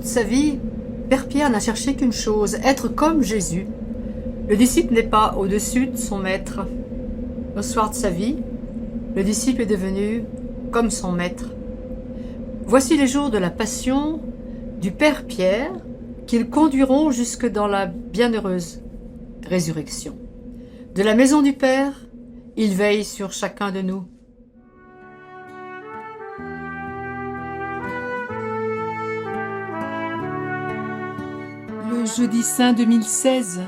sa vie, Père Pierre n'a cherché qu'une chose, être comme Jésus. Le disciple n'est pas au-dessus de son maître. Au soir de sa vie, le disciple est devenu comme son maître. Voici les jours de la passion du Père Pierre qu'ils conduiront jusque dans la bienheureuse résurrection. De la maison du Père, il veille sur chacun de nous. Le jeudi saint 2016,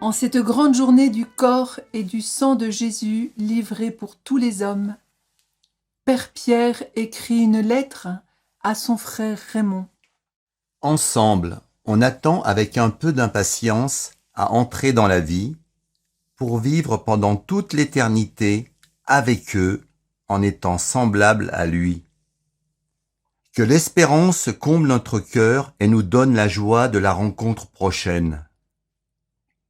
en cette grande journée du corps et du sang de Jésus livré pour tous les hommes, Père Pierre écrit une lettre à son frère Raymond. Ensemble, on attend avec un peu d'impatience à entrer dans la vie pour vivre pendant toute l'éternité avec eux en étant semblables à lui. Que l'espérance comble notre cœur et nous donne la joie de la rencontre prochaine.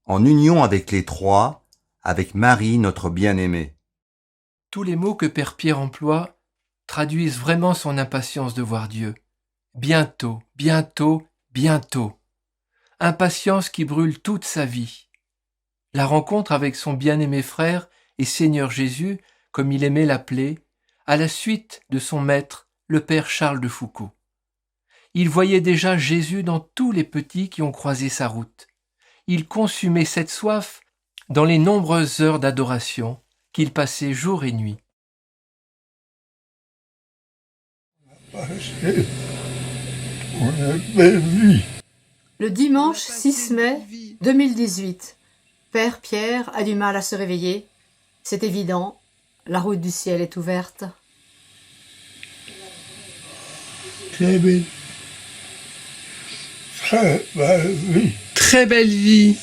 En union avec les trois, avec Marie notre bien-aimée. Tous les mots que Père Pierre emploie traduisent vraiment son impatience de voir Dieu. Bientôt, bientôt, bientôt. Impatience qui brûle toute sa vie. La rencontre avec son bien-aimé frère et Seigneur Jésus, comme il aimait l'appeler, à la suite de son maître, le père Charles de Foucauld. Il voyait déjà Jésus dans tous les petits qui ont croisé sa route. Il consumait cette soif dans les nombreuses heures d'adoration qu'il passait jour et nuit. Le dimanche 6 mai 2018, Père Pierre a du mal à se réveiller. C'est évident, la route du ciel est ouverte. Très belle. Très belle vie. Très belle vie.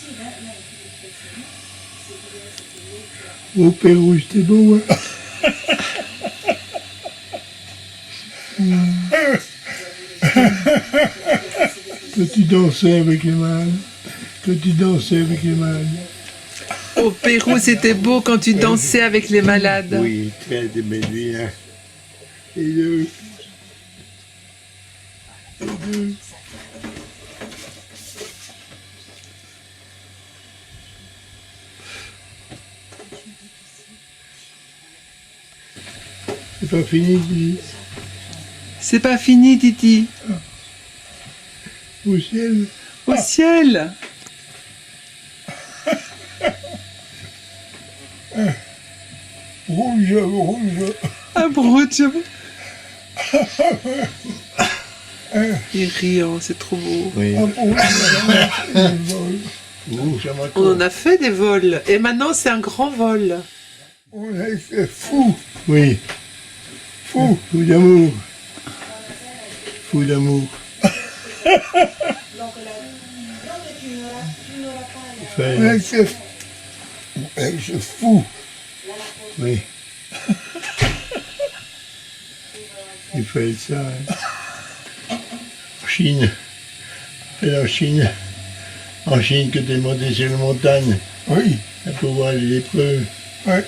Au Pérou, c'était beau, hein. Que tu dansais avec les malades. Que tu dansais avec les malades. Au Pérou, c'était beau quand tu dansais avec les malades. Oui, très belle vie, hein. Et deux. C'est pas fini, Titi. C'est pas fini, Titi. Au ciel. Au ciel. Rouge, rouge. Un brooch. Il rit, hein, c'est trop beau. Oui. On en a fait des vols. Et maintenant, c'est un grand vol. On est fait fou. Oui. Fou. Fou d'amour. Fou d'amour. C'est fou. Oui. Il fait ça. Hein. Chine. C'est la Chine. En Chine que t'es monté sur la montagne. Oui. Pour voir les lépreux. Oui. Ouais.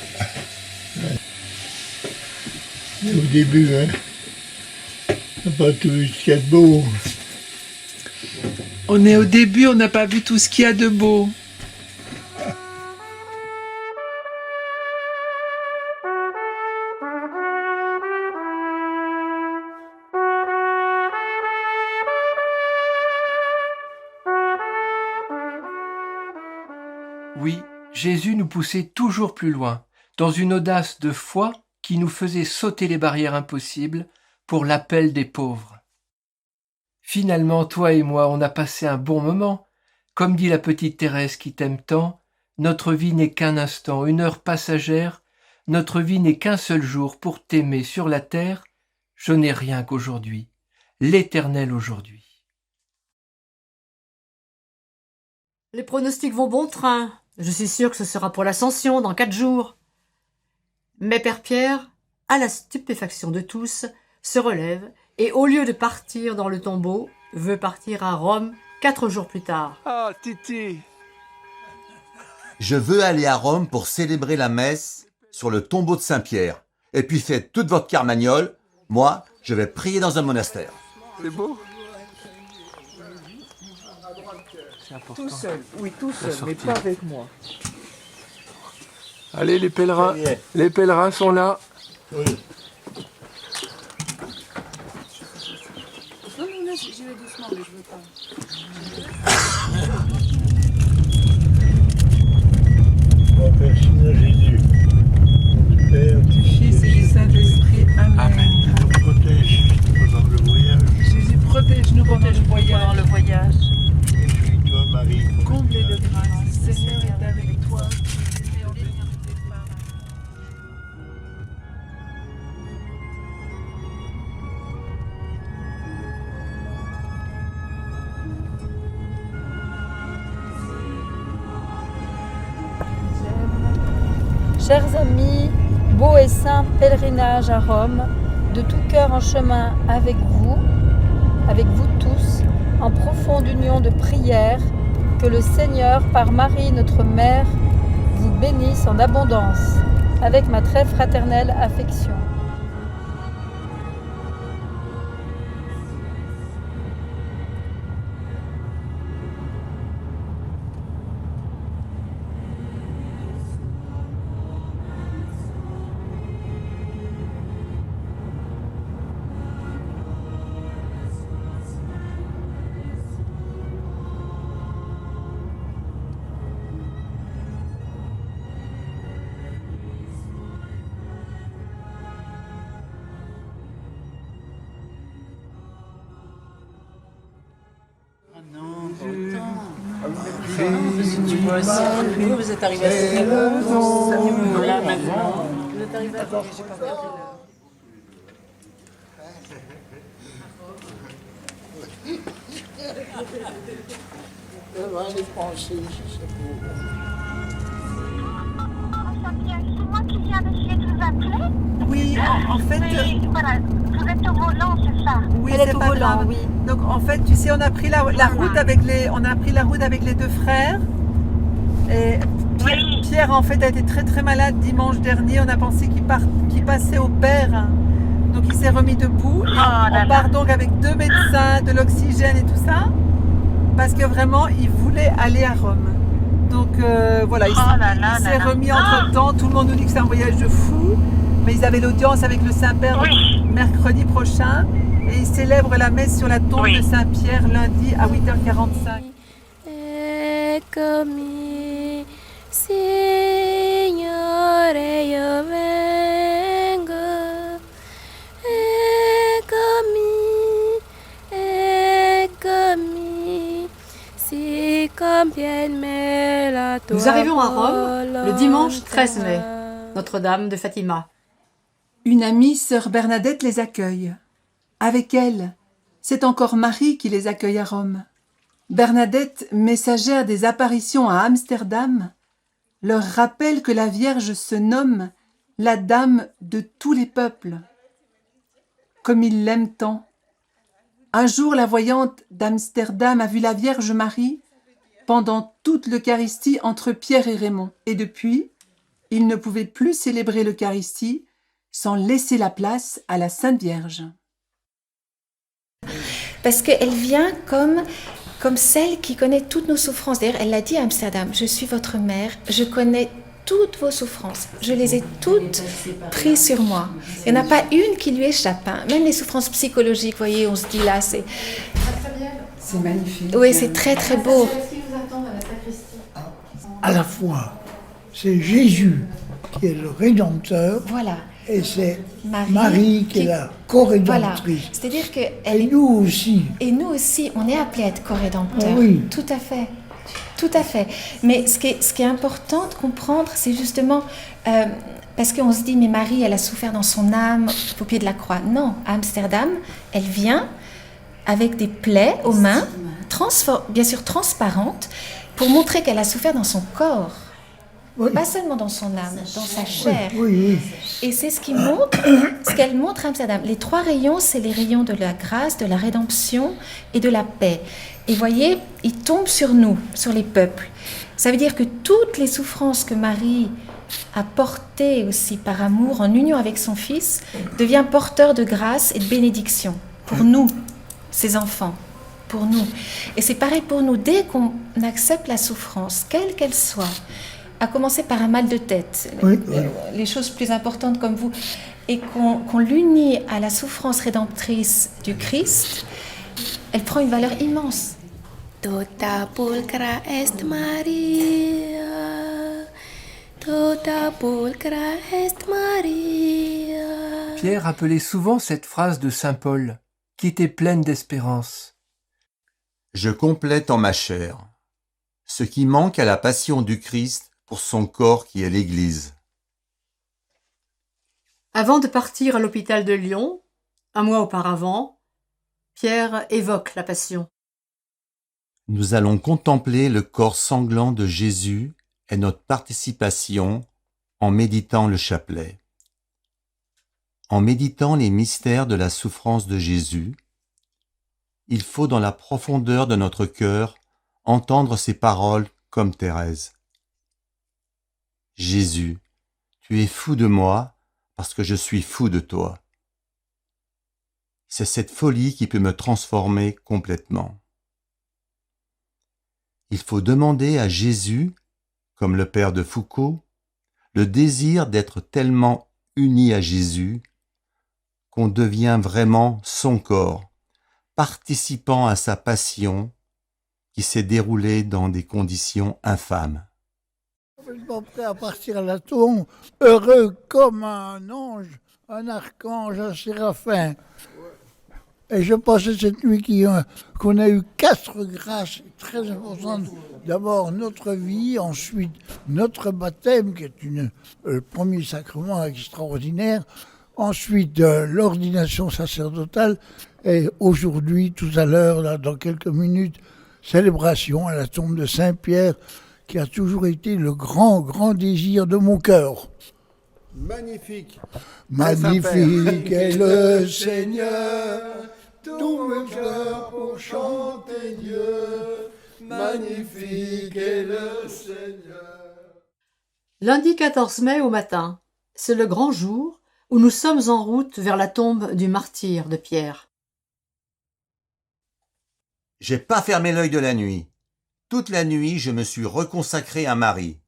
Au début, hein. On n'a pas tout vu ce qu'il y a de beau. On est au début, on n'a pas vu tout ce qu'il y a de beau. Oui, Jésus nous poussait toujours plus loin, dans une audace de foi qui nous faisait sauter les barrières impossibles pour l'appel des pauvres. Finalement, toi et moi, on a passé un bon moment. Comme dit la petite Thérèse qui t'aime tant, notre vie n'est qu'un instant, une heure passagère, notre vie n'est qu'un seul jour pour t'aimer sur la terre. Je n'ai rien qu'aujourd'hui, l'éternel aujourd'hui. Les pronostics vont bon train. Je suis sûre que ce sera pour l'Ascension dans 4 jours. Mais Père Pierre, à la stupéfaction de tous, se relève et au lieu de partir dans le tombeau, veut partir à Rome 4 jours plus tard. Ah, Titi. Je veux aller à Rome pour célébrer la messe sur le tombeau de Saint-Pierre. Et puis faites toute votre carmagnole. Moi, je vais prier dans un monastère. C'est beau. C'est important. Tout seul, oui, tout seul, mais sortie. pas avec moi. Allez, les pèlerins. Ça y est. Les pèlerins sont là. Oui. Non, j'y vais doucement, mais je veux pas. Mon Père Seigneur Jésus, mon Père, Du Fils et du Saint-Esprit. Amen. Amen. tu nous protèges pendant le voyage. Jésus, protège-nous pendant le voyage. Et toi, Marie, Comblé de grâce, le Seigneur est avec toi. Tu es bénie entre les femmes. Chers amis, beau et saint pèlerinage à Rome, de tout cœur en chemin avec vous tous, en profonde union de prière, que le Seigneur, par Marie notre Mère, vous bénisse en abondance, avec ma très fraternelle affection. Vous êtes arrivé à 7 heures, là maintenant. Vous êtes arrivé à C'est moi qui viens d'essayer de vous appeler. Oui, en fait, Mais voilà, vous êtes au volant, c'est ça. oui, Elle est c'est au pas volant, grave. oui. Donc en fait, tu sais, on a pris la route avec les deux frères. Et Pierre en fait a été très très malade dimanche dernier. On a pensé qu'il passait au père. Donc il s'est remis debout. Et on part donc avec 2 médecins, de l'oxygène et tout ça, parce que vraiment il voulait aller à Rome. Donc voilà, il s'est remis entre temps. Tout le monde nous dit que c'est un voyage de fou, mais ils avaient l'audience avec le Saint-Père mercredi prochain et ils célèbrent la messe sur la tombe de Saint-Pierre lundi à 8h45. Eccomi, Signore, io vengo. Eccomi, si compie in me la tua Nous arrivons à Rome le dimanche 13 mai, volontà. Notre-Dame de Fatima. Une amie, sœur Bernadette, les accueille. Avec elle, c'est encore Marie qui les accueille à Rome. Bernadette, messagère des apparitions à Amsterdam, leur rappelle que la Vierge se nomme la Dame de tous les peuples. Comme ils l'aiment tant. Un jour, la voyante d'Amsterdam a vu la Vierge Marie pendant toute l'Eucharistie entre Pierre et Raymond. Et depuis, ils ne pouvaient plus célébrer l'Eucharistie sans laisser la place à la Sainte Vierge. Parce qu'elle vient comme celle qui connaît toutes nos souffrances. D'ailleurs, elle l'a dit à Amsterdam, je suis votre mère, je connais toutes vos souffrances. Je les ai toutes prises sur moi. Il n'y en a pas une qui lui échappe. Hein. Même les souffrances psychologiques, vous voyez, on se dit là, c'est... C'est magnifique. Oui, c'est très très beau. À la fois, c'est Jésus qui est le Rédempteur Voilà. et c'est Marie Marie qui est la Voilà. co-rédemptrice. C'est-à-dire que Et nous aussi. Et nous aussi, on est appelés à être co-rédempteurs. Ah oui. Tout à fait. Tout à fait. Mais ce qui est important de comprendre, c'est justement... parce qu'on se dit, mais Marie, elle a souffert dans son âme au pied de la croix. Non, à Amsterdam, elle vient avec des plaies aux mains, bien sûr transparentes, pour montrer qu'elle a souffert dans son corps. Oui. Pas seulement dans son âme, dans sa chair. Oui, oui. Et c'est ce qu'elle montre à Amsterdam. Les 3 rayons, c'est les rayons de la grâce, de la rédemption et de la paix. Et voyez, ils tombent sur nous, sur les peuples. Ça veut dire que toutes les souffrances que Marie a portées aussi par amour, en union avec son Fils, devient porteur de grâce et de bénédiction pour nous, ses enfants. pour nous. Et c'est pareil pour nous, dès qu'on accepte la souffrance, quelle qu'elle soit, à commencer par un mal de tête, les choses plus importantes comme vous, et qu'on l'unit à la souffrance rédemptrice du Christ, elle prend une valeur immense. Tota pulcra est Maria, tota pulcra est Maria. Pierre appelait souvent cette phrase de saint Paul, qui était pleine d'espérance. Je complète en ma chair ce qui manque à la passion du Christ pour son corps qui est l'Église. Avant de partir à l'hôpital de Lyon, un mois auparavant, Pierre évoque la passion. Nous allons contempler le corps sanglant de Jésus et notre participation en méditant le chapelet. En méditant les mystères de la souffrance de Jésus, il faut dans la profondeur de notre cœur entendre ces paroles comme Thérèse. Jésus, tu es fou de moi parce que je suis fou de toi. C'est cette folie qui peut me transformer complètement. Il faut demander à Jésus, comme le père de Foucault, le désir d'être tellement uni à Jésus qu'on devient vraiment son corps, participant à sa passion qui s'est déroulée dans des conditions infâmes. Complètement prêt à partir à la tombe, heureux comme un ange, un archange, un séraphin. Et je pensais cette nuit qu'on a eu 4 grâces très importantes. D'abord notre vie, ensuite notre baptême, qui est le premier sacrement extraordinaire, ensuite l'ordination sacerdotale, et aujourd'hui, tout à l'heure, là, dans quelques minutes, célébration à la tombe de Saint-Pierre, qui a toujours été le grand, grand désir de mon cœur. Magnifique. Magnifique est le Seigneur, tous mes cœurs pour chanter Dieu. Magnifique est le Seigneur. Lundi 14 mai au matin, c'est le grand jour où nous sommes en route vers la tombe du martyr de Pierre. J'ai pas fermé l'œil de la nuit. Toute la nuit, je me suis reconsacré à Marie.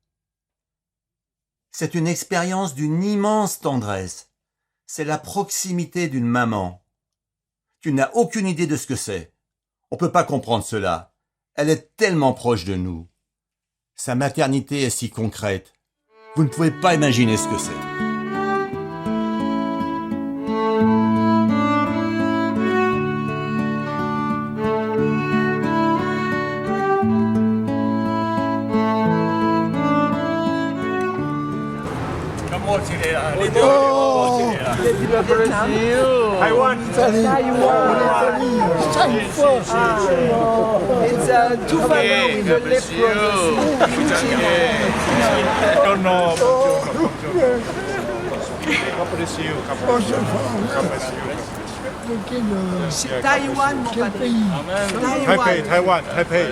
C'est une expérience d'une immense tendresse. C'est la proximité d'une maman. Tu n'as aucune idée de ce que c'est. On peut pas comprendre cela. Elle est tellement proche de nous. Sa maternité est si concrète. Vous ne pouvez pas imaginer ce que c'est. Taiwan. It's too far away. God bless you. Don't know. God bless you. God bless you. C'est Taïwan, mon papa.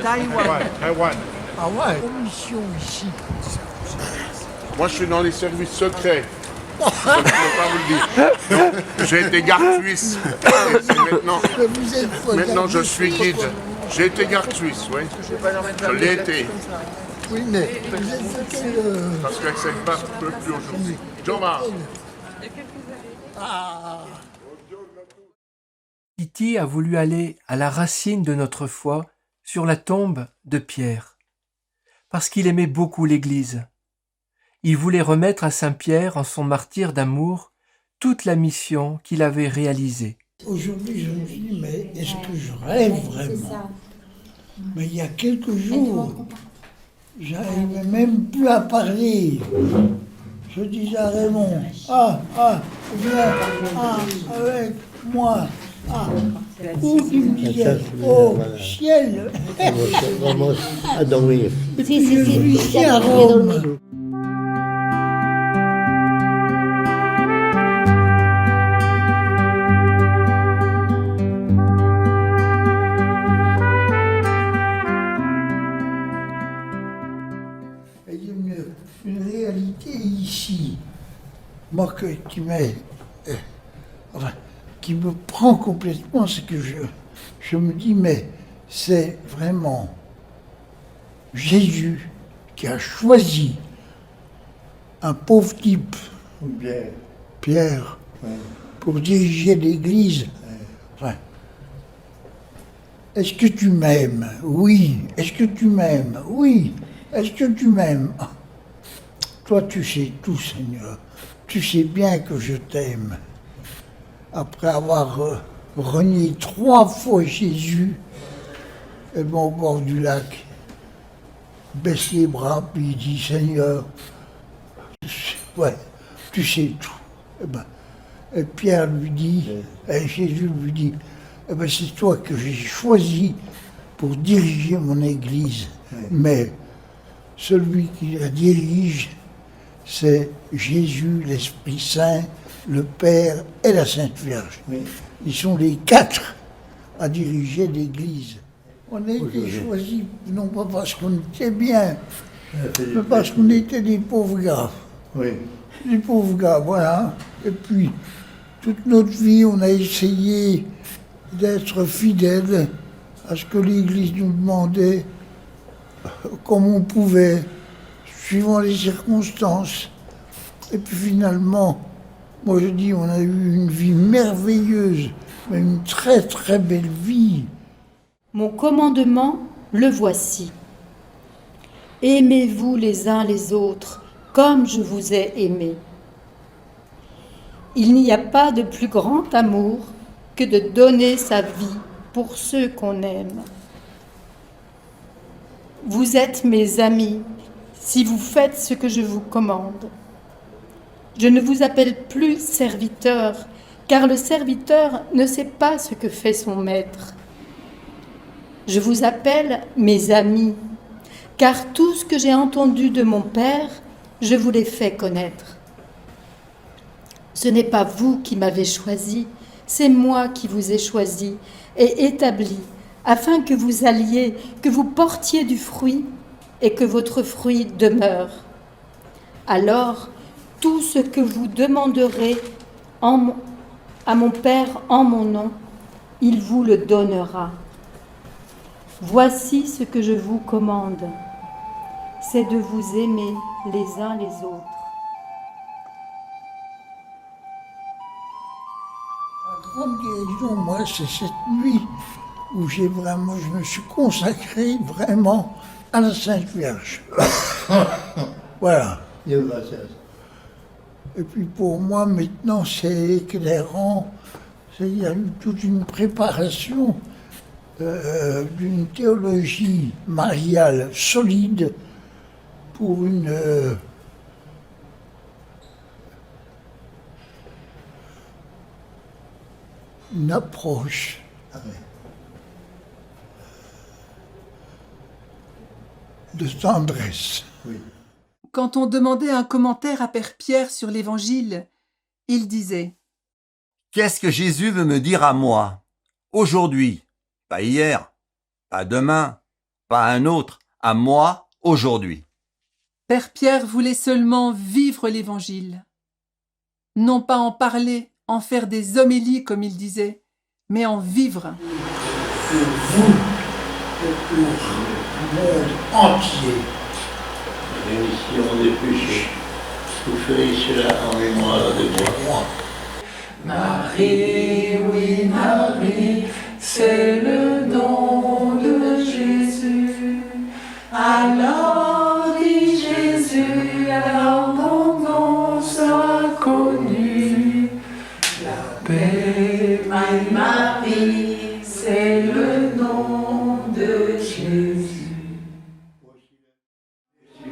Taïwan. Ah ouais, commission ici. Moi, je suis dans les services secrets. Je ne peux pas vous le dire. J'ai été garde suisse. Maintenant, je suis guide. J'ai été garde suisse, oui. Je l'ai été. Oui, mais vous êtes de quel... Parce que cette ne peut plus aujourd'hui. Jean-Marc. Titi a voulu aller à la racine de notre foi sur la tombe de Pierre, parce qu'il aimait beaucoup l'Église. Il voulait remettre à Saint-Pierre, en son martyr d'amour, toute la mission qu'il avait réalisée. Aujourd'hui, je me suis dit, mais est-ce que je rêve vraiment ? Mais il y a quelques jours, j'arrivais même plus à parler. Je disais à Raymond, viens, avec moi. Ou tu me disais, oh, ciel. Vamos a dormir. Et puis je suis ici à Rome. Une réalité ici, moi qui me prend complètement, c'est que je me dis, mais c'est vraiment Jésus qui a choisi un pauvre type, Pierre, pour diriger l'Église. Enfin, est-ce que tu m'aimes? Oui. Est-ce que tu m'aimes? Oui. Est-ce que tu m'aimes? Toi, tu sais tout, Seigneur. Tu sais bien que je t'aime. Après avoir renié 3 fois Jésus, et bon, au bord du lac, baisse les bras, puis il dit, Seigneur, tu sais tout. Et Pierre lui dit, et Jésus lui dit, c'est toi que j'ai choisi pour diriger mon Église. Mais celui qui la dirige, c'est Jésus, l'Esprit Saint, le Père et la Sainte Vierge. Ils sont les 4 à diriger l'Église. On a été choisis, non pas parce qu'on était bien, mais parce qu'on était des pauvres gars. Des pauvres gars, voilà. Et puis, toute notre vie, on a essayé d'être fidèles à ce que l'Église nous demandait, comme on pouvait, suivant les circonstances. Et puis finalement, moi je dis, on a eu une vie merveilleuse, mais une très très belle vie. Mon commandement, le voici. Aimez-vous les uns les autres comme je vous ai aimés. Il n'y a pas de plus grand amour que de donner sa vie pour ceux qu'on aime. Vous êtes mes amis si vous faites ce que je vous commande. Je ne vous appelle plus serviteur, car le serviteur ne sait pas ce que fait son maître. Je vous appelle mes amis, car tout ce que j'ai entendu de mon Père, je vous l'ai fait connaître. Ce n'est pas vous qui m'avez choisi, c'est moi qui vous ai choisi et établi, afin que vous alliez, que vous portiez du fruit et que votre fruit demeure. Alors, tout ce que vous demanderez à mon Père en mon nom, il vous le donnera. Voici ce que je vous commande, c'est de vous aimer les uns les autres. La grande guérison, moi, c'est cette nuit où je me suis consacré vraiment à la Sainte Vierge. Voilà. Et puis pour moi, maintenant, c'est éclairant. Il y a eu toute une préparation d'une théologie mariale solide pour une approche de tendresse. Quand on demandait un commentaire à Père Pierre sur l'Évangile, il disait « Qu'est-ce que Jésus veut me dire à moi, aujourd'hui, pas hier, pas demain, pas un autre, à moi, aujourd'hui ?» Père Pierre voulait seulement vivre l'Évangile. Non pas en parler, en faire des homélies comme il disait, mais en vivre. Pour vous et pour le monde entier. Rémission des péchés. Vous ferez cela en mémoire de moi. Marie, oui Marie, c'est le nom de Jésus. Alors dit Jésus, alors mon nom sera connu. La paix, Marie, c'est le nom de Jésus.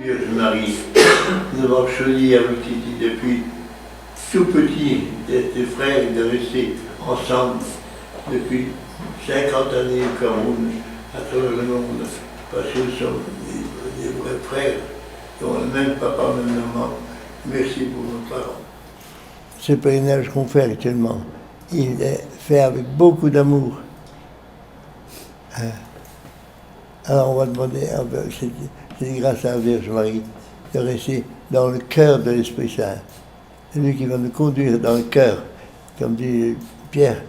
Vierge Marie, nous avons choisi avec Titi depuis tout petit d'être frères et de rester ensemble depuis 50 années au Cameroun, à travers le monde, parce que nous sommes des vrais frères, qui ont le même papa, le même maman. Merci pour vos parents. Ce pèlerinage qu'on fait actuellement, il est fait avec beaucoup d'amour. Alors on va demander, c'est grâce à la Vierge Marie, de rester dans le cœur de l'Esprit Saint. C'est lui qui va nous conduire dans le cœur. Comme dit Pierre,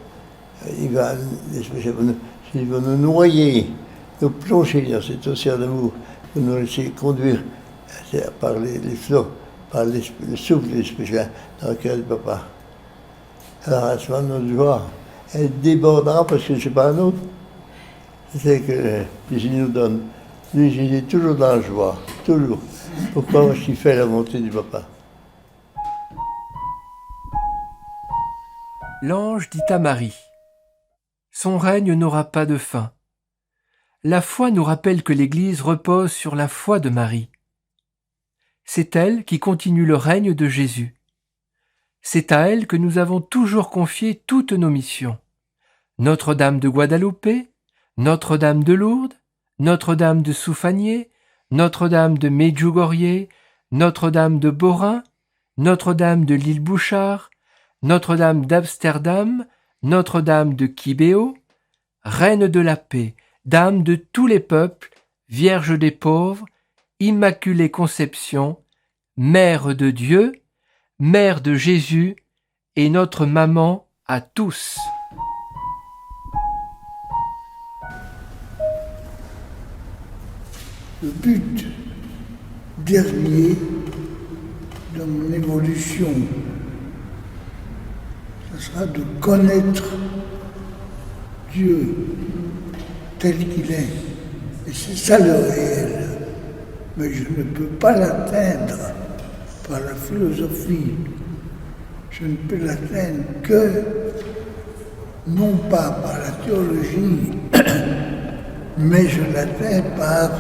l'Esprit Saint va Il va nous noyer, nous plonger dans cet océan d'amour, pour nous laisser conduire par les flots, par le souffle de l'Esprit Saint dans le cœur du Papa. Alors à ce moment, notre joie, elle débordera parce que je ne sais pas un autre. C'est que Jésus nous donne. Lui, Jésus est toujours dans la joie, toujours. Pourquoi? Parce qu'il fait la volonté du Papa. L'ange dit à Marie: son règne n'aura pas de fin. La foi nous rappelle que l'Église repose sur la foi de Marie. C'est elle qui continue le règne de Jésus. C'est à elle que nous avons toujours confié toutes nos missions. Notre-Dame de Guadalupe, Notre-Dame de Lourdes, Notre-Dame de Soufanié, Notre-Dame de Medjugorje, Notre-Dame de Borin, Notre-Dame de l'île Bouchard, Notre-Dame d'Amsterdam, Notre-Dame de Quibeho, Reine de la paix, Dame de tous les peuples, Vierge des pauvres, Immaculée Conception, Mère de Dieu, Mère de Jésus et notre maman à tous. Le but dernier de mon évolution, ce sera de connaître Dieu tel qu'il est. Et c'est ça le réel. Mais je ne peux pas l'atteindre par la philosophie. Je ne peux l'atteindre que, non pas par la théologie, mais je l'atteins par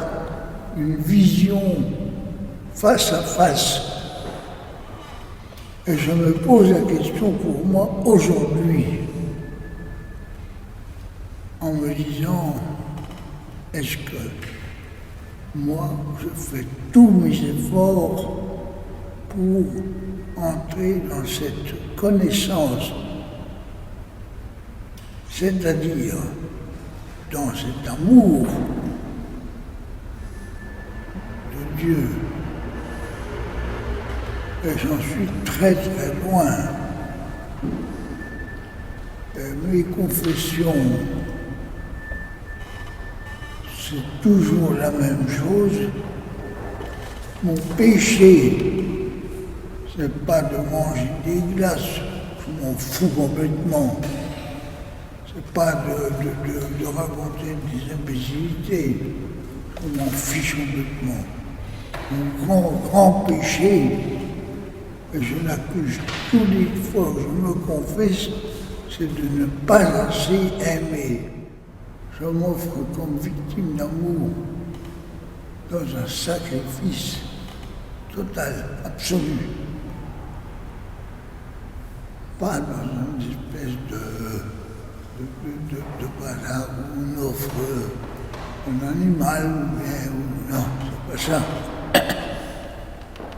une vision face à face. Et je me pose la question pour moi aujourd'hui, en me disant, est-ce que moi, je fais tous mes efforts pour entrer dans cette connaissance, c'est-à-dire dans cet amour de Dieu. Et j'en suis très très loin. Et mes confessions, c'est toujours la même chose. Mon péché, c'est pas de manger des glaces, je m'en fous complètement. C'est pas de raconter des imbécilités, je m'en fiche complètement. Mon grand péché, et je l'accuse toutes les fois que je me confesse, c'est de ne pas assez aimer. Je m'offre comme victime d'amour dans un sacrifice total, absolu. Pas dans une espèce de bazar où on offre un animal ou bien, non, c'est pas ça.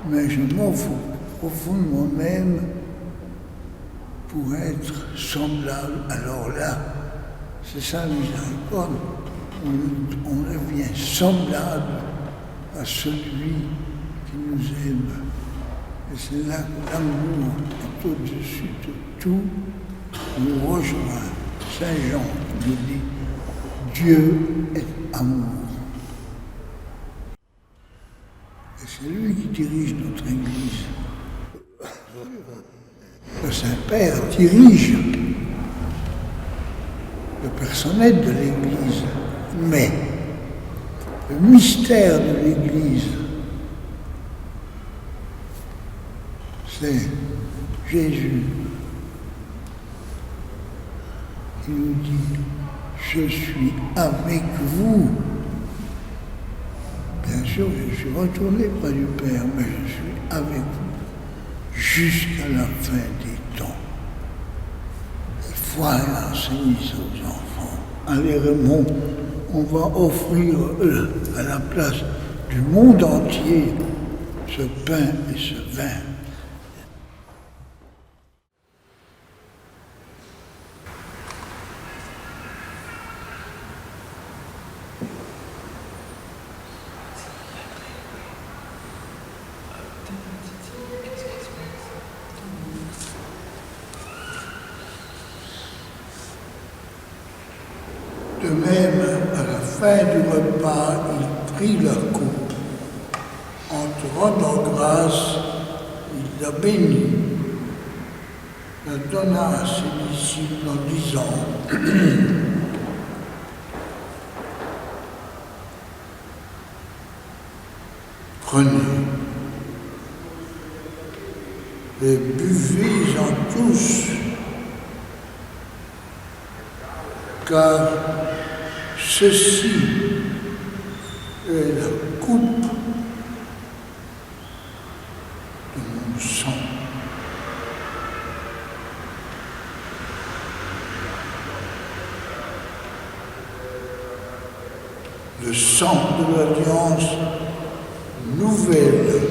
Mais je m'offre au fond de moi-même pour être semblable. Alors là, c'est ça la miséricorde. On devient semblable à celui qui nous aime. Et c'est là que l'amour est au-dessus de tout, nous rejoint. Saint Jean nous dit, Dieu est amour. Et c'est lui qui dirige notre Église. Le Saint-Père dirige le personnel de l'Église, mais le mystère de l'Église, c'est Jésus qui nous dit « Je suis avec vous ». Bien sûr, je suis retourné près du Père, mais je suis avec vous jusqu'à la fin des temps. Il faut enseigner ça aux enfants. Allez Raymond, on va offrir à la place du monde entier ce pain et ce vin. De même, à la fin du repas, il prit la coupe. En te rendant grâce, il la bénit, la donna à ses disciples en disant Prenez et buvez-en tous, car ceci est la coupe de mon sang. Le sang de l'alliance nouvelle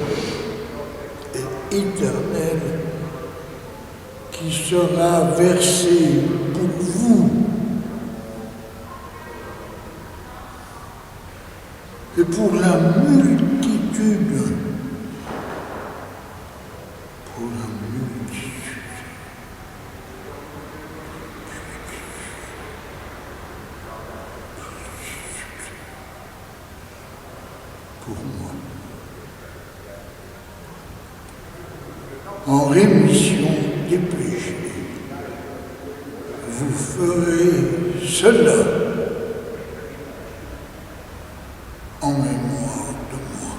et éternelle qui sera versé pour vous et pour la multitude. Pour la multitude. Pour moi. En rémission des péchés, vous ferez cela en mémoire de moi.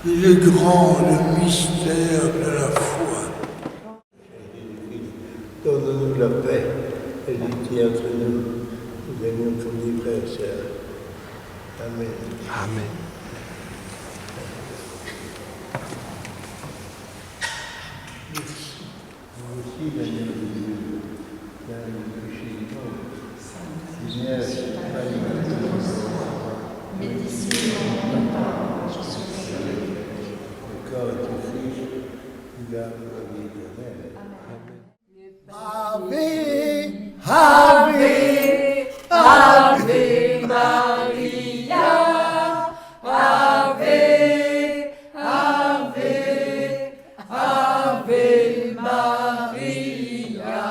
Il est grand le mystère de la foi. Donne-nous la paix et l'unité entre nous. Nous aimons tous les frères et sœurs. Amen. Amen. Vous aussi, Seigneur de Dieu, dans le péché du monde. Seigneur, le corps de ton Fils, nous garde la vie éternelle. Ave, Ave, Ave Maria, Ave, Ave, Ave Maria.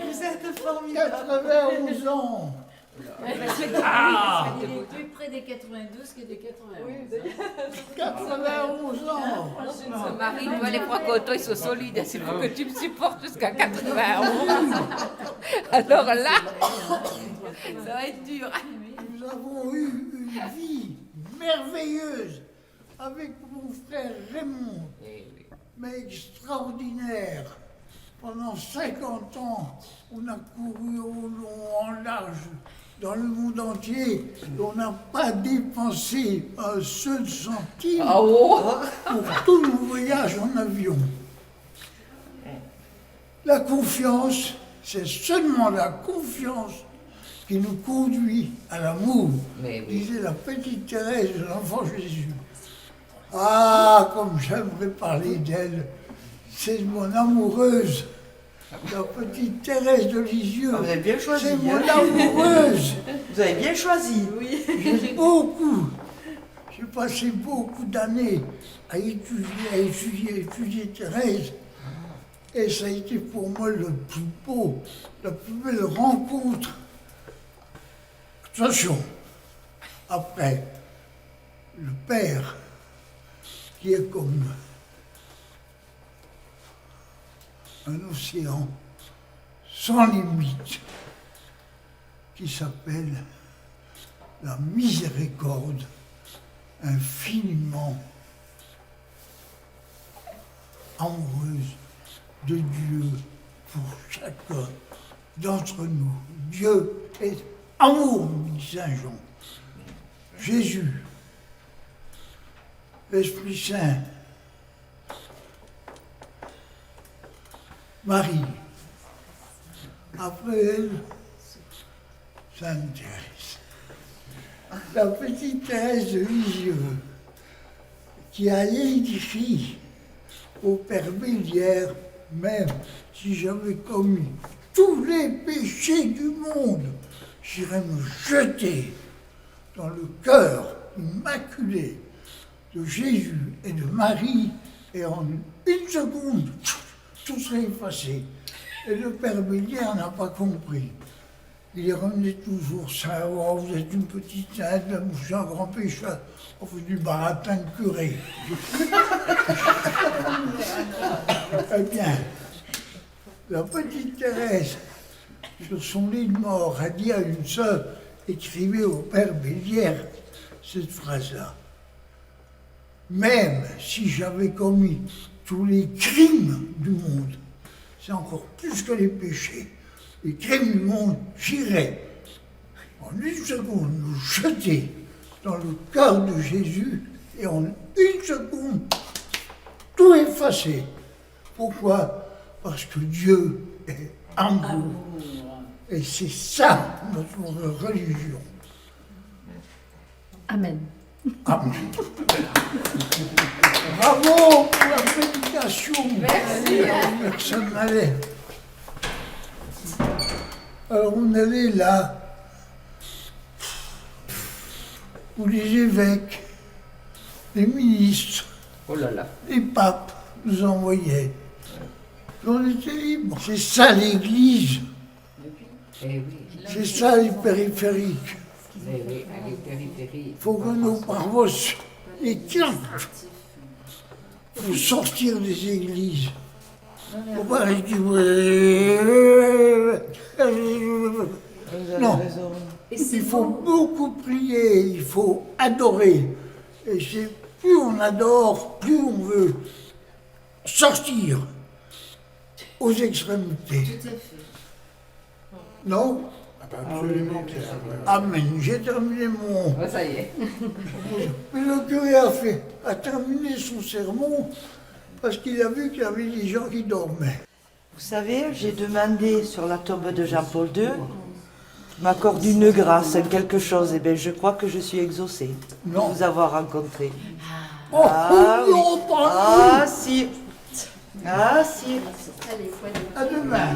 Vous êtes formidable. 91 ans. Il est plus près des 92 que des 91. 91 ans. Marie, toi, les trois cotons, ils sont solides. Il faut que tu me supportes jusqu'à 91. Alors là, ça va être dur. Nous avons eu une vie merveilleuse avec mon frère Raymond, mais extraordinaire. Pendant 50 ans, on a couru au long, en large, dans le monde entier. On n'a pas dépensé un seul centime pour tous nos voyages en avion. La confiance, c'est seulement la confiance qui nous conduit à l'amour, disait la petite Thérèse de l'Enfant Jésus. Ah, comme j'aimerais parler d'elle. C'est mon amoureuse, la petite Thérèse de Lisieux. Vous avez bien choisi. C'est mon amoureuse. Vous avez bien choisi. Oui. J'ai passé beaucoup d'années à étudier Thérèse. Et ça a été pour moi le plus beau, la plus belle rencontre. Attention, après, le Père, qui est comme un océan sans limite, qui s'appelle la miséricorde infiniment amoureuse de Dieu pour chacun d'entre nous. Dieu est amour, dit Saint Jean. Jésus, l'Esprit Saint, Marie, après elle, Sainte Thérèse. La petite Thérèse de Lisieux, qui a édifié au Père Bélière, même si j'avais commis tous les péchés du monde, j'irais me jeter dans le cœur immaculée de Jésus et de Marie, et en une seconde, tout serait effacé. Et le père Bélière n'a pas compris. Il revenait toujours ça, oh, vous êtes une petite sainte, je suis un grand pécheur, on fait du baratin de curé. Eh bien, la petite Thérèse, sur son lit de mort, a dit à une sœur, écrivez au père Bélière cette phrase-là. Même si j'avais commis tous les crimes du monde, c'est encore plus que les péchés. Les crimes du monde, j'irais en une seconde nous jeter dans le cœur de Jésus et en une seconde tout effacer. Pourquoi? Parce que Dieu est amour. Et c'est ça notre religion. Amen. Amen. Bravo pour la prédication. Merci. Personne n'allait. Alors on allait là où les évêques, les ministres, les papes nous envoyaient. On était libres. C'est ça l'Église. C'est ça les périphériques. Il faut que nos parvos éclatent. Il faut sortir des églises. Il ne faut pas rester. Non. Il faut beaucoup prier, il faut adorer. Et c'est plus on adore, plus on veut sortir aux extrémités. Tout à fait. Non? Absolument. Amen. J'ai terminé mon... Ça y est. Mais le curé a terminé son sermon parce qu'il a vu qu'il y avait des gens qui dormaient. Vous savez, j'ai demandé sur la tombe de Jean-Paul II qu'il m'accorde une grâce, quelque chose. Et bien, je crois que je suis exaucée de vous avoir rencontré. Oh, non, pas ah, si. Ah, si. À demain.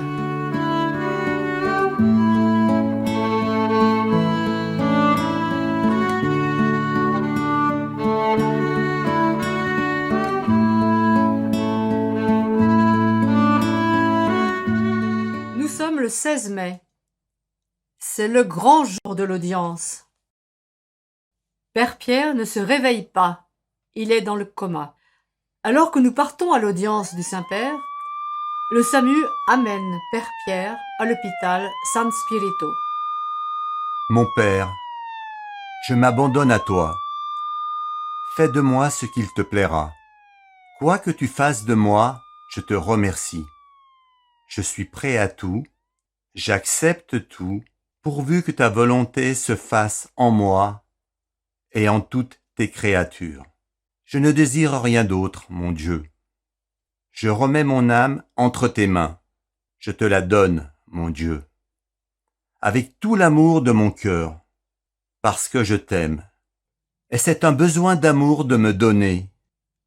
Nous sommes le 16 mai. C'est le grand jour de l'audience. Père Pierre ne se réveille pas. Il est dans le coma. Alors que nous partons à l'audience du Saint-Père, le SAMU amène Père Pierre à l'hôpital San Spirito. Mon Père, je m'abandonne à toi. Fais de moi ce qu'il te plaira. Quoi que tu fasses de moi, je te remercie. Je suis prêt à tout, j'accepte tout, pourvu que ta volonté se fasse en moi et en toutes tes créatures. Je ne désire rien d'autre, mon Dieu. Je remets mon âme entre tes mains. Je te la donne, mon Dieu. Avec tout l'amour de mon cœur, parce que je t'aime. Et c'est un besoin d'amour de me donner,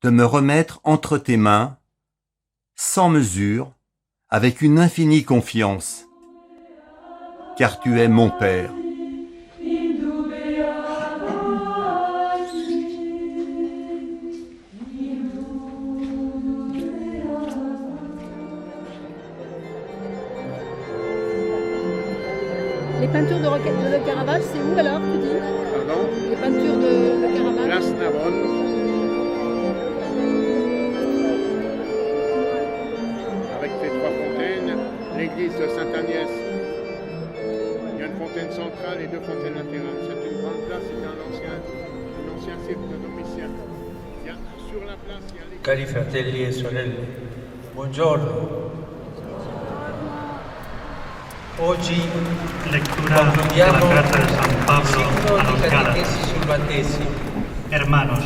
de me remettre entre tes mains, sans mesure, avec une infinie confiance, car tu es mon Père. Les peintures de Le Caravage, c'est où alors, tu dis? Pardon? Les peintures de Le Caravage. Place Navone. Avec les trois fontaines, l'église de Sainte-Agnès. Il y a une fontaine centrale et deux fontaines latérales. C'est une grande place, c'est un ancien cirque de Domitien. Sur la place, il y a l'église. Cari fratelli e sorelle, buongiorno. Oggi Lectura de la carta de San Pablo a los Gálatas. Hermanos,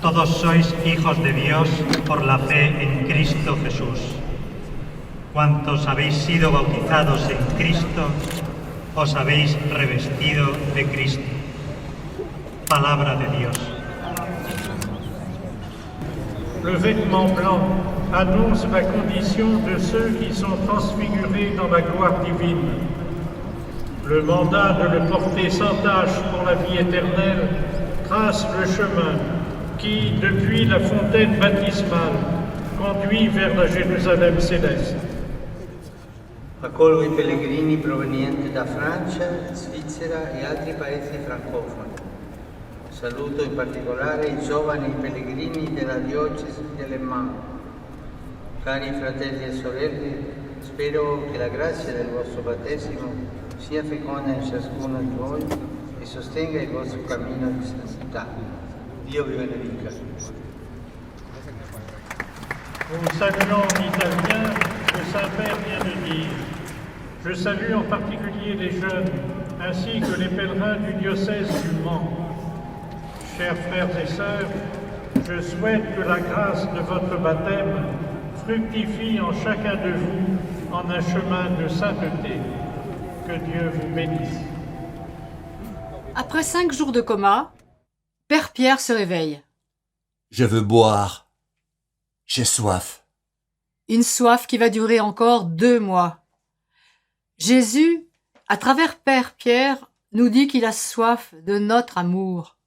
todos sois hijos de Dios por la fe en Cristo Jesús. Cuantos habéis sido bautizados en Cristo, os habéis revestido de Cristo. Palabra de Dios. Le vêtement blanc annonce la condition de ceux qui sont transfigurés dans la gloire divine. Le mandat de le porter sans tâche pour la vie éternelle trace le chemin qui, depuis la fontaine baptismale, conduit vers la Jérusalem céleste. Accolgo i pellegrini provenienti da Francia, Svizzera e altri paesi francofoni. Saluto in particolare i giovani pellegrini della diocesi di Aleman. Cari fratelli e sorelle, spero che la grazia del vostro battesimo sia feconda in ciascuno di voi e sostenga il vostro cammino di santità. Dio vi benedica. Nous saluons en italien, le Saint-Père vient de dire. Je salue en particulier les jeunes, ainsi que les pèlerins du diocèse du Mans. Chers frères et sœurs, je souhaite que la grâce de votre baptême fructifie en chacun de vous en un chemin de sainteté. Que Dieu vous bénisse. Après 5 jours de coma, Père Pierre se réveille. Je veux boire. J'ai soif. Une soif qui va durer encore 2 mois. Jésus, à travers Père Pierre, nous dit qu'il a soif de notre amour.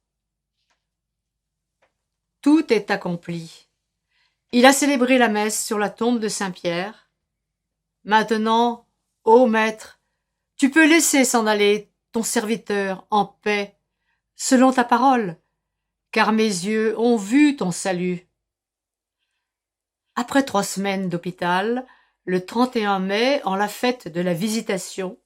Tout est accompli. Il a célébré la messe sur la tombe de Saint Pierre. Maintenant, ô Maître, tu peux laisser s'en aller ton serviteur en paix, selon ta parole, car mes yeux ont vu ton salut. Après 3 semaines d'hôpital, le 31 mai, en la fête de la Visitation,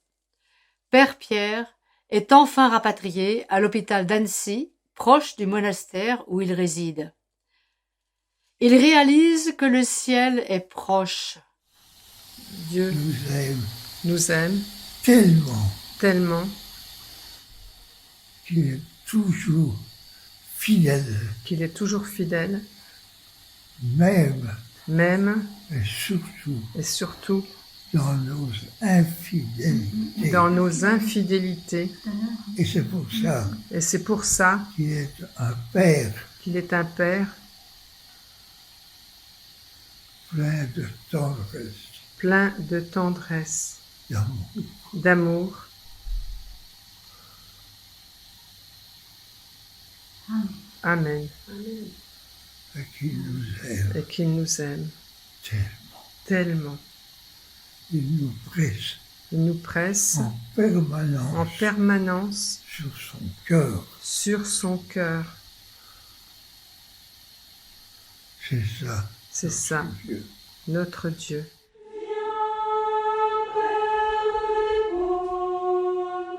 Père Pierre est enfin rapatrié à l'hôpital d'Annecy, proche du monastère où il réside. Il réalise que le ciel est proche. Dieu nous aime tellement qu'il est toujours fidèle. Même et surtout dans nos infidélités. Et c'est pour ça qu'il est un père plein de tendresse, d'amour. Amen. Et qu'il nous aime tellement. Il nous presse en permanence sur son cœur. C'est ça, notre Dieu.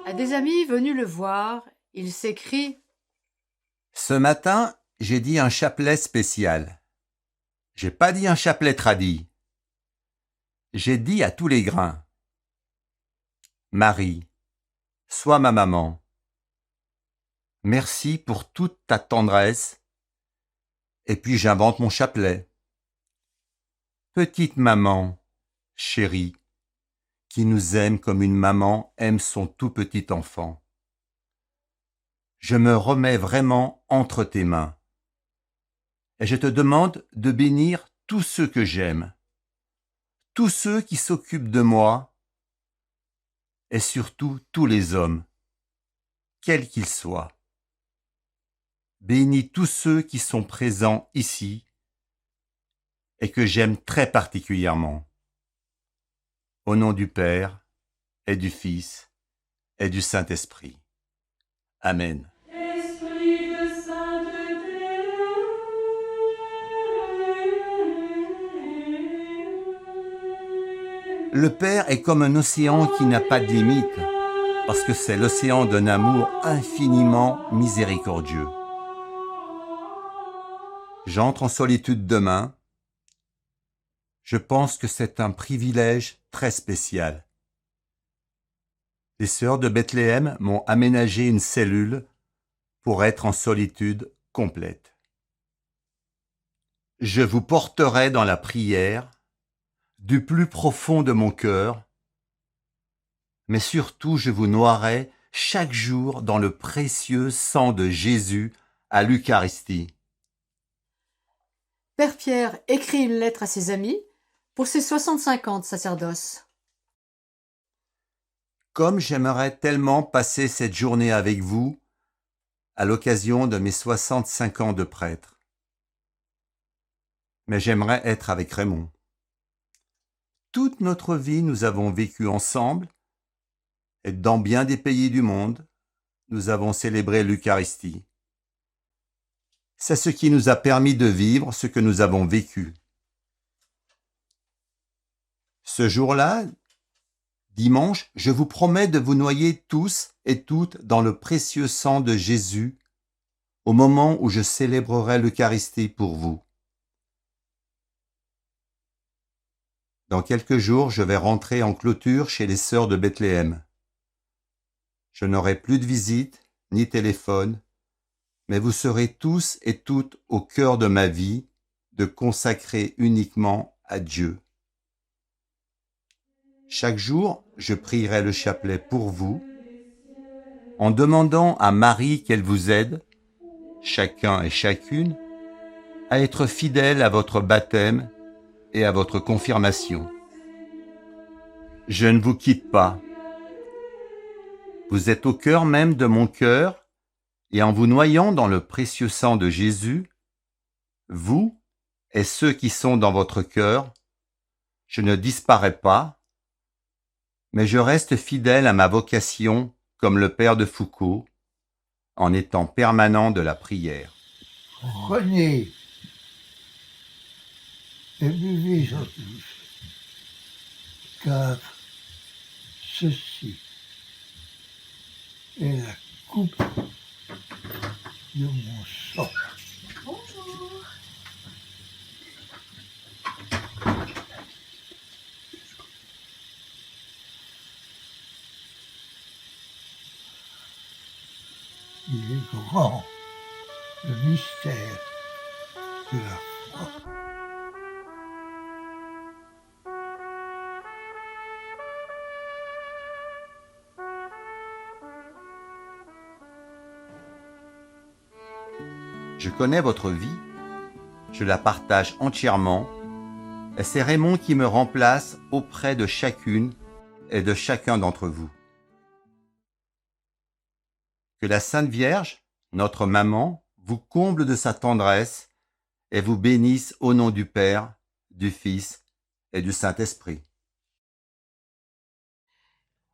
À des amis venus le voir, il s'écrie « Ce matin, j'ai dit un chapelet spécial. J'ai pas dit un chapelet tradi. J'ai dit à tous les grains. Marie, sois ma maman. Merci pour toute ta tendresse. Et puis j'invente mon chapelet. Petite maman, chérie, qui nous aime comme une maman aime son tout petit enfant. Je me remets vraiment entre tes mains. Et je te demande de bénir tous ceux que j'aime, tous ceux qui s'occupent de moi, et surtout tous les hommes, quels qu'ils soient. Bénis tous ceux qui sont présents ici et que j'aime très particulièrement. Au nom du Père et du Fils et du Saint-Esprit. Amen. Le Père est comme un océan qui n'a pas de limite, parce que c'est l'océan d'un amour infiniment miséricordieux. J'entre en solitude demain. Je pense que c'est un privilège très spécial. Les sœurs de Bethléem m'ont aménagé une cellule pour être en solitude complète. Je vous porterai dans la prière du plus profond de mon cœur, mais surtout je vous noierai chaque jour dans le précieux sang de Jésus à l'Eucharistie. Père Pierre écrit une lettre à ses amis pour ses 65 ans de sacerdoce. Comme j'aimerais tellement passer cette journée avec vous à l'occasion de mes 65 ans de prêtre. Mais j'aimerais être avec Raymond. Toute notre vie, nous avons vécu ensemble et dans bien des pays du monde, nous avons célébré l'Eucharistie. C'est ce qui nous a permis de vivre ce que nous avons vécu. Ce jour-là, dimanche, je vous promets de vous noyer tous et toutes dans le précieux sang de Jésus au moment où je célébrerai l'Eucharistie pour vous. Dans quelques jours, je vais rentrer en clôture chez les sœurs de Bethléem. Je n'aurai plus de visite ni téléphone, mais vous serez tous et toutes au cœur de ma vie, de consacrer uniquement à Dieu. Chaque jour, je prierai le chapelet pour vous, en demandant à Marie qu'elle vous aide, chacun et chacune, à être fidèle à votre baptême et à votre confirmation. Je ne vous quitte pas. Vous êtes au cœur même de mon cœur, et en vous noyant dans le précieux sang de Jésus, vous et ceux qui sont dans votre cœur, je ne disparais pas, mais je reste fidèle à ma vocation comme le père de Foucault, en étant permanent de la prière. Prenez et buvez-en tous, car ceci est la coupe de mon sang. Bonjour. Il est grand, le mystère de la foi. Je connais votre vie, je la partage entièrement, et c'est Raymond qui me remplace auprès de chacune et de chacun d'entre vous. Que la Sainte Vierge, notre maman, vous comble de sa tendresse et vous bénisse au nom du Père, du Fils et du Saint-Esprit.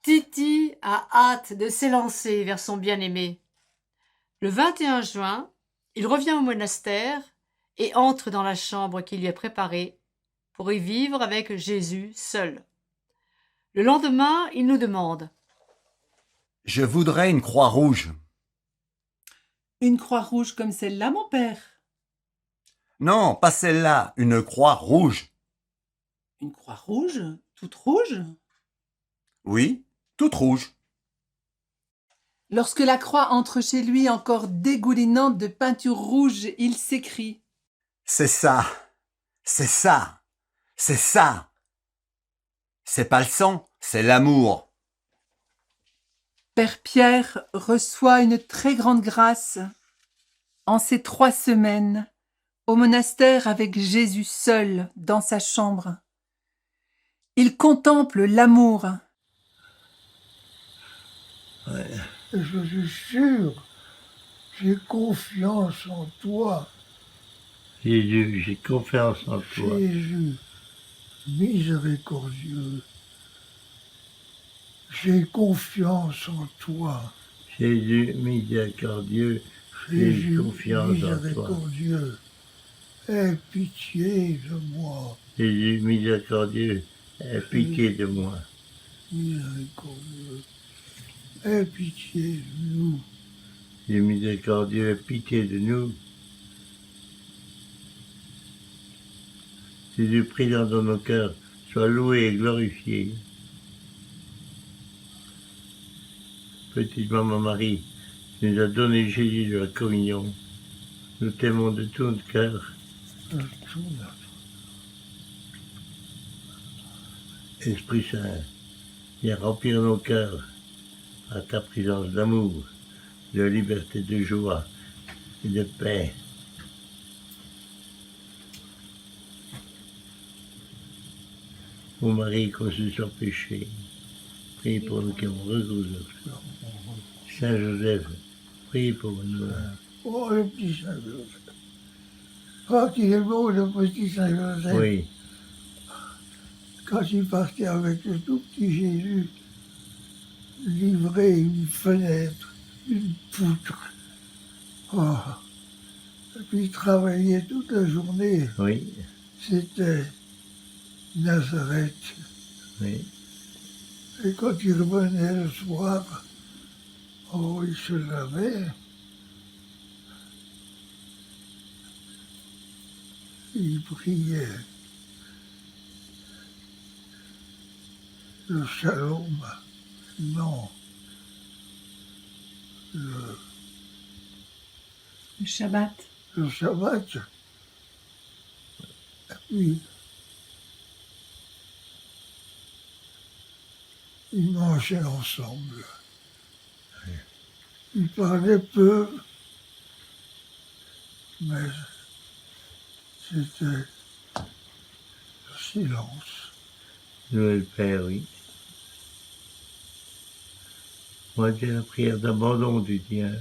Titi a hâte de s'élancer vers son bien-aimé. Le 21 juin, il revient au monastère et entre dans la chambre qu'il lui a préparée pour y vivre avec Jésus seul. Le lendemain, il nous demande : « Je voudrais une croix rouge. » Une croix rouge comme celle-là, mon père? Non, pas celle-là, une croix rouge. Une croix rouge? Toute rouge? Oui, toute rouge. Lorsque la croix entre chez lui encore dégoulinante de peinture rouge, il s'écrie : « C'est ça, c'est ça, c'est ça. C'est pas le sang, c'est l'amour. » Père Pierre reçoit une très grande grâce en ces 3 semaines au monastère avec Jésus seul dans sa chambre. Il contemple l'amour. Ouais. Je suis sûr, j'ai confiance en toi. Jésus, j'ai confiance en toi. Jésus, miséricordieux, j'ai confiance en toi. Jésus, miséricordieux, j'ai confiance en toi. Miséricordieux, aie pitié de moi. Jésus, miséricordieux, aie pitié de moi. Miséricordieux, aie pitié de nous. Jésus, miséricordieux, aie pitié de nous. Jésus, présent dans nos cœurs, sois loué et glorifié. Petite maman Marie, tu nous as donné Jésus de la communion. Nous t'aimons de tout notre cœur. Esprit Saint, viens remplir nos cœurs à ta présence d'amour, de liberté, de joie et de paix. Ô Marie conçue sans péché, priez pour nous qui avons recours à toi. Saint Joseph, priez pour nous. Oh, le petit Saint-Joseph. Oh, qu'il est beau, le petit Saint-Joseph. Oui, Quand il partait avec le tout petit Jésus, livrer une fenêtre, une poutre. Oh. Et puis il travaillait toute la journée. oui, C'était Nazareth. oui. Et quand il revenait le soir, oh, il se lavait. Il priait. Le shalom, non. Le Shabbat. Le Shabbat. Et puis, ils mangeaient ensemble. Ils parlaient peu, mais c'était le silence. Nous et le Père, oui. Moi, j'ai la prière d'abandon, tu dis, hein.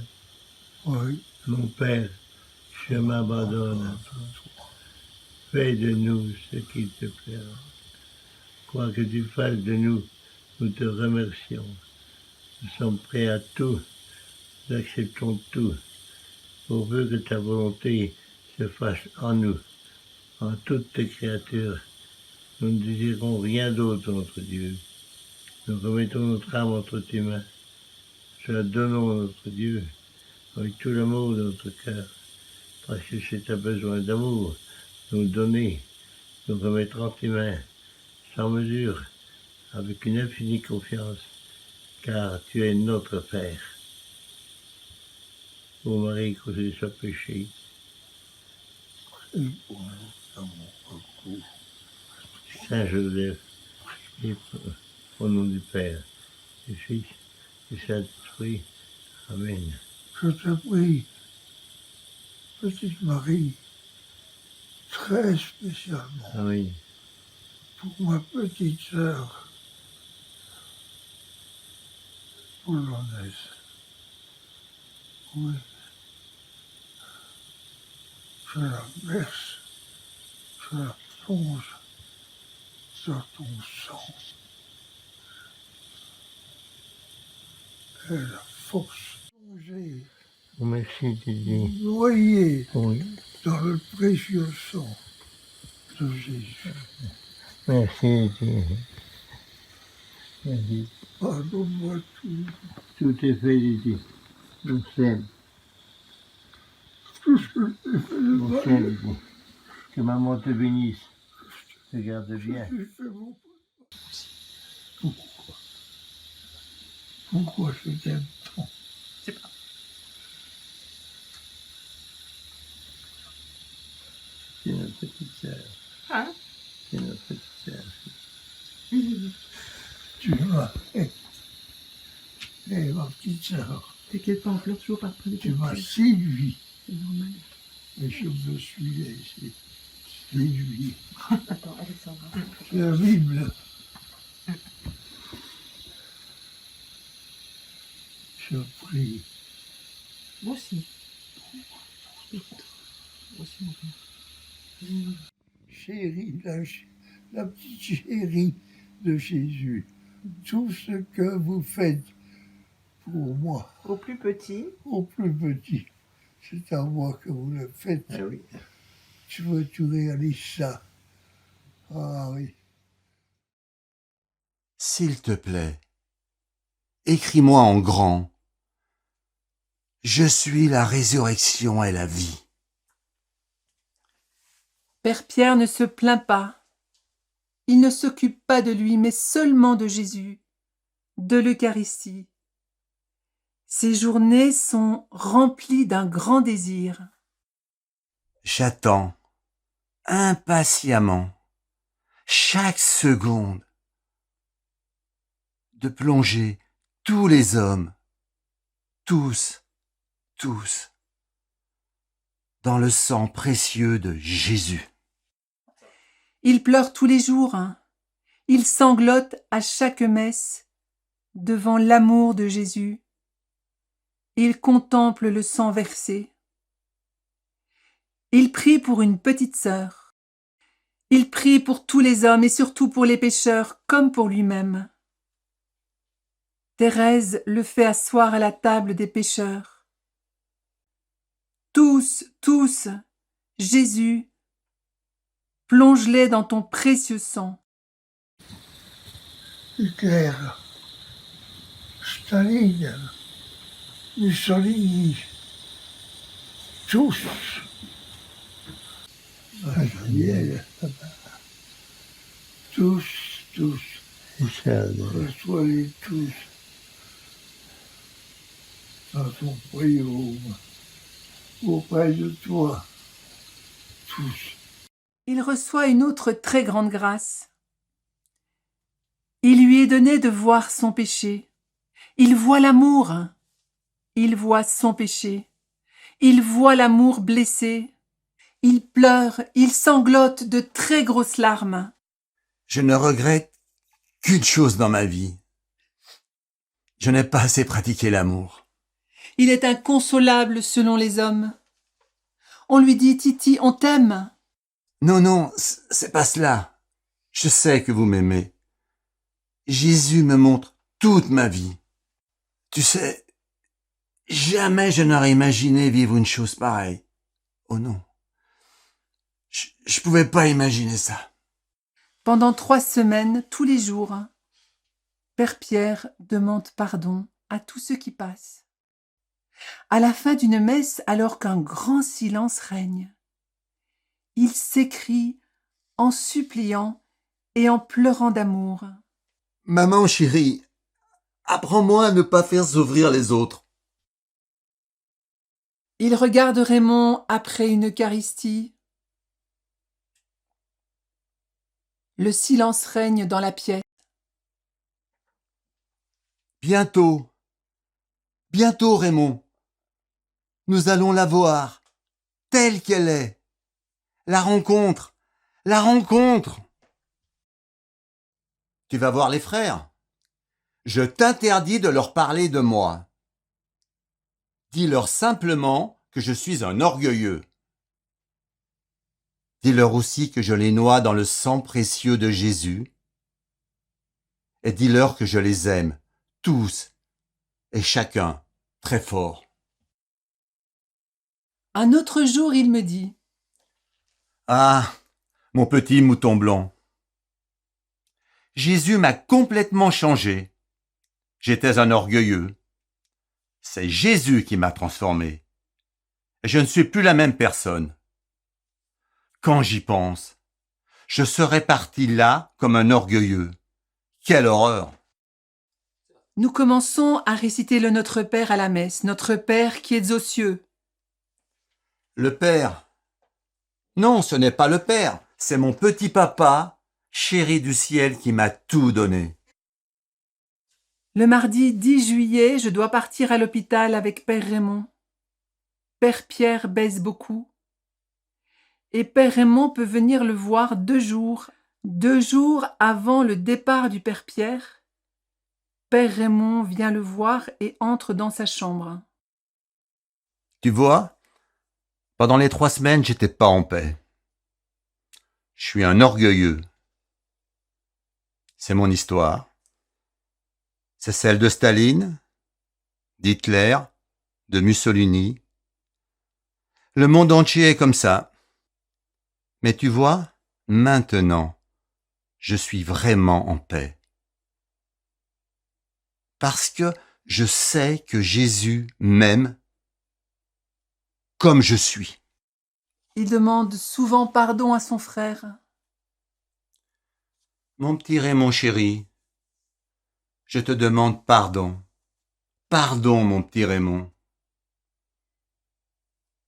Oui. Mon Père, je m'abandonne à toi. Fais de nous ce qu'il te plaira. Quoi que tu fasses de nous, nous te remercions. Nous sommes prêts à tout, nous acceptons tout, pourvu que ta volonté se fasse en nous, en toutes tes créatures. Nous ne désirons rien d'autre, notre Dieu. Nous remettons notre âme entre tes mains. Nous la donnons, notre Dieu, avec tout l'amour de notre cœur, parce que c'est un besoin d'amour, nous donner, nous remettre entre tes mains, sans mesure, avec une infinie confiance, car tu es notre Père. Ô Marie, causez ce péché. Saint Joseph, et au nom du Père, du Fils, du Saint-Esprit. Amen. Je te prie, petite Marie, très spécialement, Amen. pour ma petite sœur, polonaise. Oui. Je la berce, je la plonge dans ton sang. Et la force plongée, Oh, merci, Dieu. noyée Oui. dans le précieux sang de Jésus. Merci, Dieu. Merci. Pardonne-moi tout. Tout est fait, Dieu. Nous sommes. Tout ce que j'ai fait de Nous mal. sommes, Dieu. Que maman te bénisse. Te garde bien. J'ai fait mon... Pourquoi je t'aime tant? C'est pas. C'est notre petite sœur. Hein? C'est notre petite sœur. Tu m'as... Eh, ma petite sœur, T'inquiète pas, on pleure toujours par près. tu m'as séduit. C'est normal. Et je me suis laissé séduire. Attends, Alexandra. C'est la Bible. Je prie. Moi aussi. Moi aussi, mon père. Chérie, la petite chérie de Jésus, tout ce que vous faites pour moi, Au plus petit. au plus petit, c'est à moi que vous le faites. Ah oui. Je veux que tu réalises ça. Ah oui. S'il te plaît, écris-moi en grand. Je suis la résurrection et la vie. Père Pierre ne se plaint pas. Il ne s'occupe pas de lui, mais seulement de Jésus, de l'Eucharistie. Ses journées sont remplies d'un grand désir. J'attends, impatiemment, chaque seconde, de plonger tous les hommes, tous, dans le sang précieux de Jésus. Il pleure tous les jours. Il sanglote à chaque messe. devant l'amour de Jésus. Il contemple le sang versé. Il prie pour une petite sœur. Il prie pour tous les hommes et surtout pour les pécheurs comme pour lui-même. Thérèse le fait asseoir à la table des pécheurs. Tous, tous, Jésus, plonge-les dans ton précieux sang. Hitler, Staline, Mussolini, tous. Daniel, tous, reçois-les tous dans ton royaume, auprès de toi, tous. Il reçoit une autre très grande grâce. Il lui est donné de voir son péché. Il voit l'amour. Il voit son péché. Il voit l'amour blessé. Il pleure, il sanglote de très grosses larmes. Je ne regrette qu'une chose dans ma vie. Je n'ai pas assez pratiqué l'amour. Il est inconsolable selon les hommes. On lui dit, Titi, on t'aime. Non, c'est pas cela. Je sais que vous m'aimez. Jésus me montre toute ma vie. Tu sais, jamais je n'aurais imaginé vivre une chose pareille. Oh non. Je pouvais pas imaginer ça. Pendant 3 semaines, tous les jours, Père Pierre demande pardon à tous ceux qui passent. À la fin d'une messe, alors qu'un grand silence règne, il s'écrie en suppliant et en pleurant d'amour. Maman chérie, apprends-moi à ne pas faire s'ouvrir les autres. Il regarde Raymond après une Eucharistie. Le silence règne dans la pièce. Bientôt, Raymond, nous allons la voir, telle qu'elle est. La rencontre. Tu vas voir les frères. Je t'interdis de leur parler de moi. Dis-leur simplement que je suis un orgueilleux. Dis-leur aussi que je les noie dans le sang précieux de Jésus. Et dis-leur que je les aime, tous et chacun, très fort. Un autre jour, il me dit: Ah, mon petit mouton blanc. Jésus m'a complètement changé. J'étais un orgueilleux. C'est Jésus qui m'a transformé. Et je ne suis plus la même personne. Quand j'y pense, je serais parti là comme un orgueilleux. Quelle horreur! Nous commençons à réciter le Notre Père à la messe, Notre Père qui es aux cieux. Le Père. Non, ce n'est pas le Père, c'est mon petit papa, chéri du ciel, qui m'a tout donné. Le mardi 10 juillet, je dois partir à l'hôpital avec Père Raymond. Père Pierre baise beaucoup. Et Père Raymond peut venir le voir 2 jours. 2 jours avant le départ du Père Pierre, Père Raymond vient le voir et entre dans sa chambre. Tu vois, pendant les 3 semaines, j'étais pas en paix. Je suis un orgueilleux. C'est mon histoire. C'est celle de Staline, d'Hitler, de Mussolini. Le monde entier est comme ça. Mais tu vois, maintenant, je suis vraiment en paix. Parce que je sais que Jésus m'aime comme je suis. Il demande souvent pardon à son frère. Mon petit Raymond chéri, je te demande pardon. Pardon, mon petit Raymond.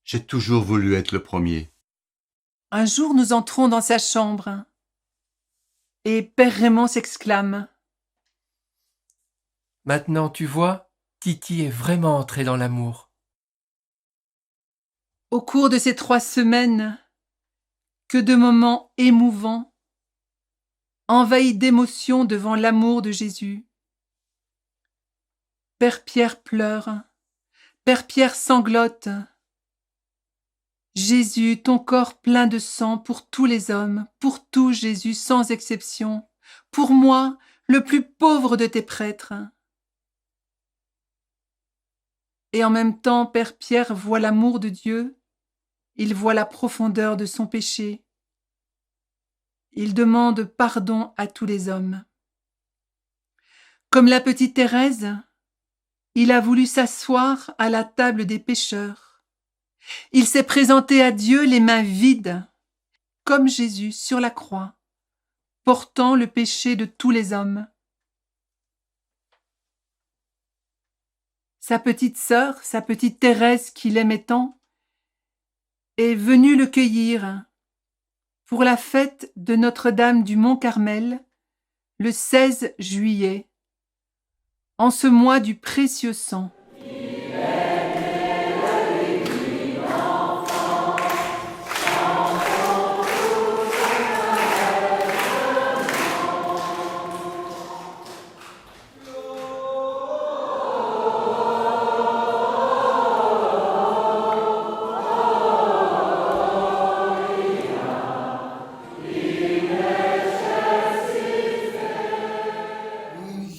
J'ai toujours voulu être le premier. Un jour, nous entrons dans sa chambre et Père Raymond s'exclame: Maintenant, tu vois, Titi est vraiment entrée dans l'amour. Au cours de ces 3 semaines, que de moments émouvants, envahis d'émotion devant l'amour de Jésus. Père Pierre pleure. Père Pierre sanglote. Jésus, ton corps plein de sang pour tous les hommes, pour tout Jésus sans exception, pour moi, le plus pauvre de tes prêtres. Et en même temps, Père Pierre voit l'amour de Dieu, il voit la profondeur de son péché. Il demande pardon à tous les hommes. Comme la petite Thérèse, il a voulu s'asseoir à la table des pécheurs. Il s'est présenté à Dieu les mains vides, comme Jésus sur la croix, portant le péché de tous les hommes. Sa petite sœur, sa petite Thérèse qu'il aimait tant, est venue le cueillir pour la fête de Notre-Dame du Mont-Carmel, le 16 juillet, en ce mois du précieux sang.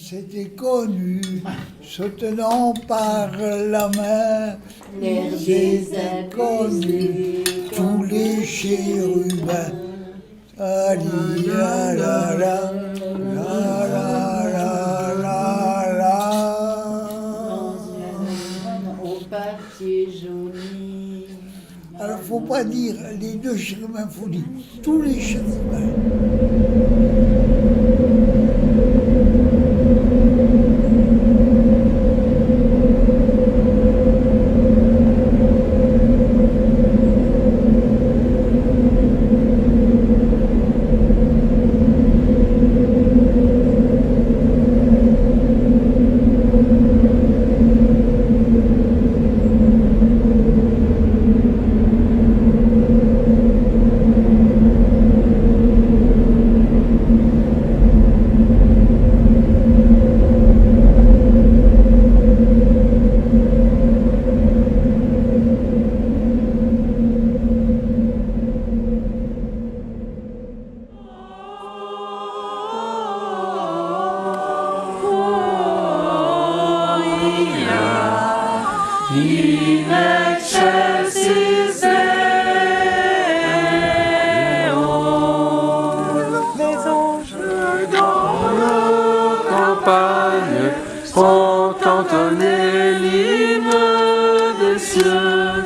C'était connu, se tenant par la main, les inconnus, tous les chérubins. Ali, la, la, la, la, la, la, la. Au papier jauni. Alors, faut pas dire les deux chérubins, faut dire tous les chérubins. Les anges dans nos campagnes ont entonné l'hymne des cieux.